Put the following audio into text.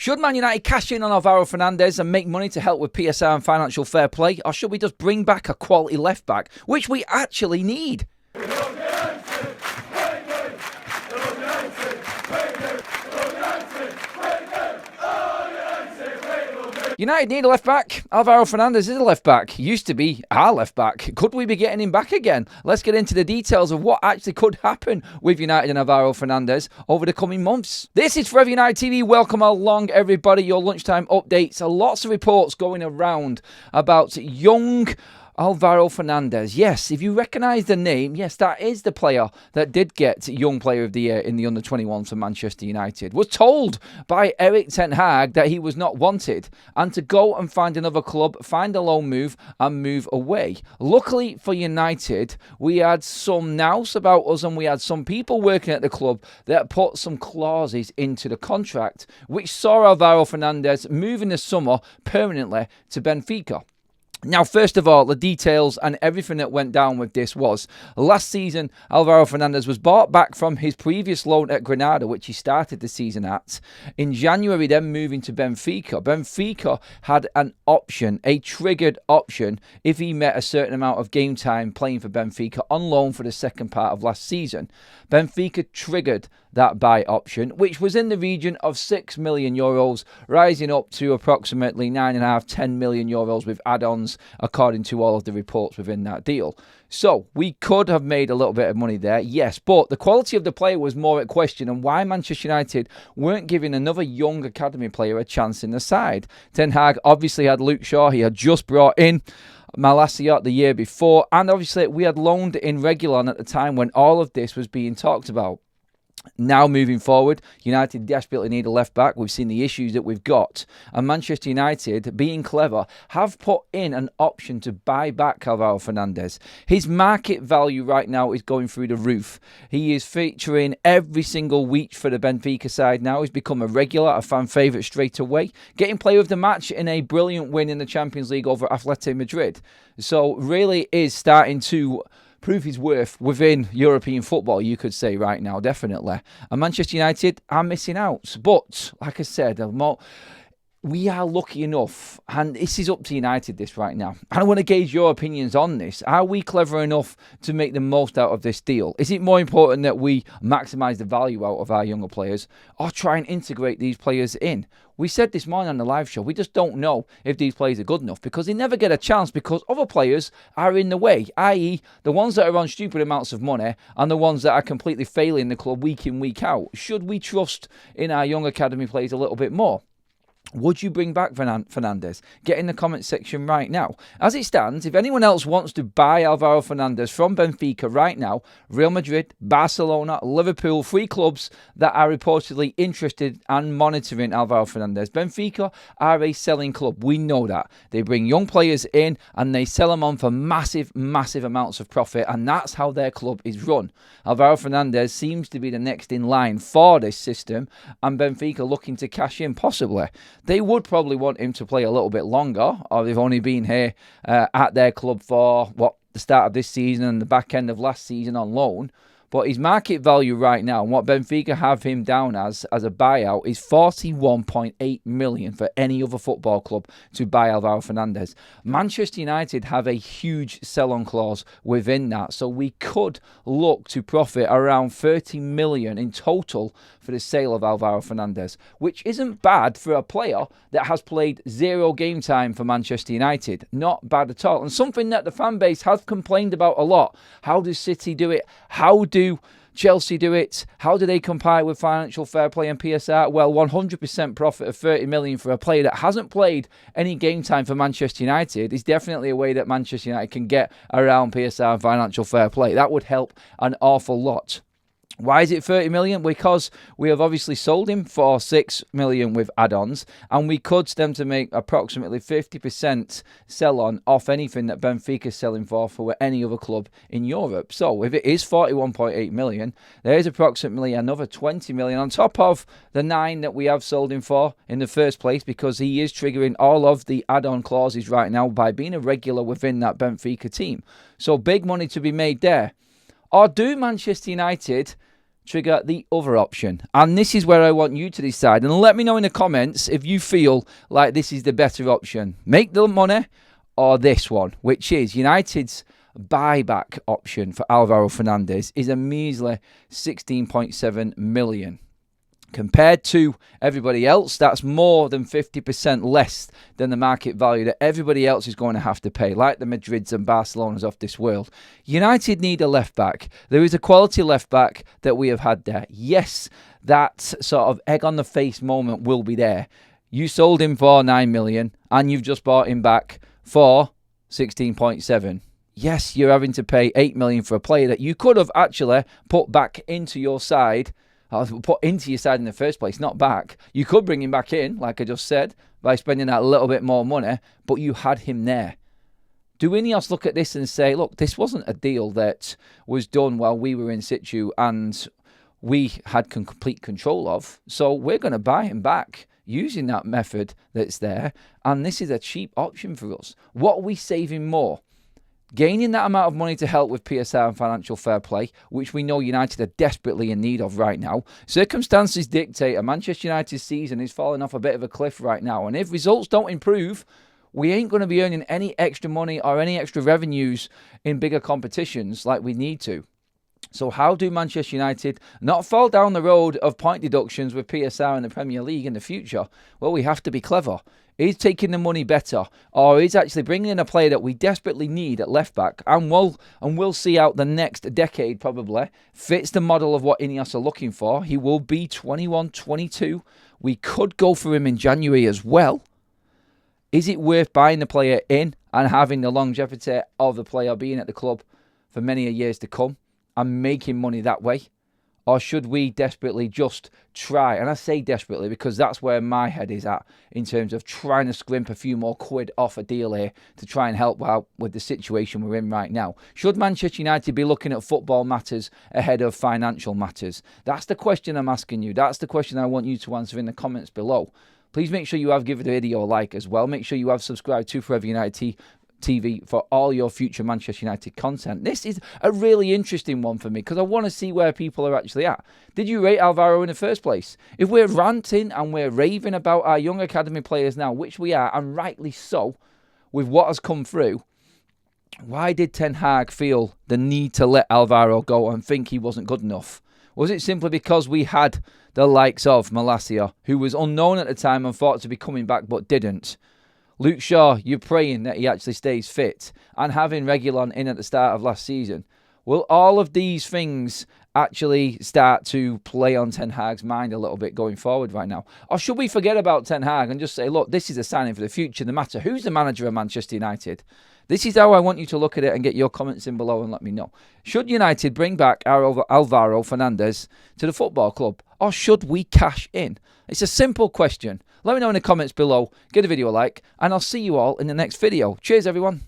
Should Man United cash in on Alvaro Fernandez and make money to help with PSR and financial fair play? Or should we just bring back a quality left back, which we actually need? United need a left back. Alvaro Fernandez is a left back. He used to be our left back. Could we be getting him back again? Let's get into the details of what actually could happen with United and Alvaro Fernandez over the coming months. This is Forever United TV. Welcome along, everybody. Your lunchtime updates. Lots of reports going around about young Alvaro Fernandez. Yes, if you recognise the name, yes, that is the player that did get Young Player of the Year in the under-21 for Manchester United. Was told by Erik ten Hag that he was not wanted and to go and find another club, find a loan move and move away. Luckily for United, we had some nous about us and we had some people working at the club that put some clauses into the contract which saw Alvaro Fernandez move in the summer permanently to Benfica. Now, first of all, the details and everything that went down with this was last season, Alvaro Fernandez was bought back from his previous loan at Granada, which he started the season at. In January, then moving to Benfica. Benfica had an option, a triggered option, if he met a certain amount of game time playing for Benfica on loan for the second part of last season. Benfica triggered that buy option, which was in the region of €6 million, rising up to approximately 9.5, 10 million euros with add-ons, according to all of the reports within that deal. So, we could have made a little bit of money there, yes, but the quality of the player was more at question, and why Manchester United weren't giving another young academy player a chance in the side. Ten Hag obviously had Luke Shaw, he had just brought in Malacia the year before, and obviously we had loaned in Reguilon at the time when all of this was being talked about. Now moving forward, United desperately need a left back. We've seen the issues that we've got. And Manchester United, being clever, have put in an option to buy back Alvaro Fernandez. His market value right now is going through the roof. He is featuring every single week for the Benfica side now. He's become a regular, a fan favourite straight away. Getting player of the match in a brilliant win in the Champions League over Athletic Madrid. So really is starting to prove his worth within European football, you could say right now, definitely. And Manchester United are missing out. But, like I said, we are lucky enough, and this is up to United this right now. I want to gauge your opinions on this. Are we clever enough to make the most out of this deal? Is it more important that we maximise the value out of our younger players or try and integrate these players in? We said this morning on the live show, we just don't know if these players are good enough because they never get a chance because other players are in the way, i.e. the ones that are on stupid amounts of money and the ones that are completely failing the club week in, week out. Should we trust in our young academy players a little bit more? Would you bring back Fernandez? Get in the comment section right now. As it stands, if anyone else wants to buy Alvaro Fernandez from Benfica right now, Real Madrid, Barcelona, Liverpool, 3 clubs that are reportedly interested and monitoring Alvaro Fernandez. Benfica are a selling club. We know that. They bring young players in and they sell them on for massive, massive amounts of profit, and that's how their club is run. Alvaro Fernandez seems to be the next in line for this system, and Benfica looking to cash in possibly. They would probably want him to play a little bit longer, or they've only been here at their club for, the start of this season and the back end of last season on loan. But his market value right now, and what Benfica have him down as a buyout, is 41.8 million for any other football club to buy Alvaro Fernandez. Manchester United have a huge sell-on clause within that, so we could look to profit around 30 million in total for the sale of Alvaro Fernandez, which isn't bad for a player that has played 0 game time for Manchester United. Not bad at all, and something that the fan base has complained about a lot. How does City do it? How do Chelsea do it? How do they comply with financial fair play and PSR? Well, 100% profit of 30 million for a player that hasn't played any game time for Manchester United is definitely a way that Manchester United can get around PSR and financial fair play. That would help an awful lot. Why is it 30 million? Because we have obviously sold him for 6 million with add-ons, and we could stand to make approximately 50% sell-on off anything that Benfica is selling for any other club in Europe. So if it is 41.8 million, there is approximately another 20 million on top of the 9 that we have sold him for in the first place, because he is triggering all of the add-on clauses right now by being a regular within that Benfica team. So big money to be made there. Or do Manchester United trigger the other option. And this is where I want you to decide. And let me know in the comments if you feel like this is the better option. Make the money or this one, which is United's buyback option for Alvaro Fernandez is a measly 16.7 million. Compared to everybody else, that's more than 50% less than the market value that everybody else is going to have to pay, like the Madrids and Barcelonas of this world. United need a left-back. There is a quality left-back that we have had there. Yes, that sort of egg-on-the-face moment will be there. You sold him for 9 million, and you've just bought him back for 16.7. Yes, you're having to pay 8 million for a player that you could have actually put back into your side, put into your side in the first place, not back. You could bring him back in, like I just said, by spending that little bit more money, but you had him there. Do Ineos look at this and say, look, this wasn't a deal that was done while we were in situ and we had complete control of, so we're going to buy him back using that method that's there, and this is a cheap option for us. What are we saving more? Gaining that amount of money to help with PSR and financial fair play, which we know United are desperately in need of right now. Circumstances dictate a Manchester United season is falling off a bit of a cliff right now. And if results don't improve, we ain't going to be earning any extra money or any extra revenues in bigger competitions like we need to. So how do Manchester United not fall down the road of point deductions with PSR in the Premier League in the future? Well, we have to be clever. Is taking the money better, or is actually bringing in a player that we desperately need at left back, and we'll see out the next decade probably, fits the model of what Ineos are looking for. He will be 21, 22. We could go for him in January as well. Is it worth buying the player in and having the longevity of the player being at the club for many years to come and making money that way? Or should we desperately just try, and I say desperately because that's where my head is at in terms of trying to scrimp a few more quid off a deal here to try and help out with the situation we're in right now. Should Manchester United be looking at football matters ahead of financial matters? That's the question I'm asking you. That's the question I want you to answer in the comments below. Please make sure you have given the video a like as well. Make sure you have subscribed to Forever United TV for all your future Manchester United content. This is a really interesting one for me because I want to see where people are actually at. Did you rate Alvaro in the first place? If we're ranting and we're raving about our young academy players now, which we are, and rightly so, with what has come through, why did Ten Hag feel the need to let Alvaro go and think he wasn't good enough? Was it simply because we had the likes of Malacia, who was unknown at the time and thought to be coming back but didn't? Luke Shaw, you're praying that he actually stays fit, and having Reguilon in at the start of last season. Will all of these things actually start to play on Ten Hag's mind a little bit going forward right now? Or should we forget about Ten Hag and just say, look, this is a signing for the future, no matter who's the manager of Manchester United? This is how I want you to look at it, and get your comments in below and let me know. Should United bring back Alvaro Fernandez to the football club, or should we cash in? It's a simple question. Let me know in the comments below, give the video a like, and I'll see you all in the next video. Cheers, everyone.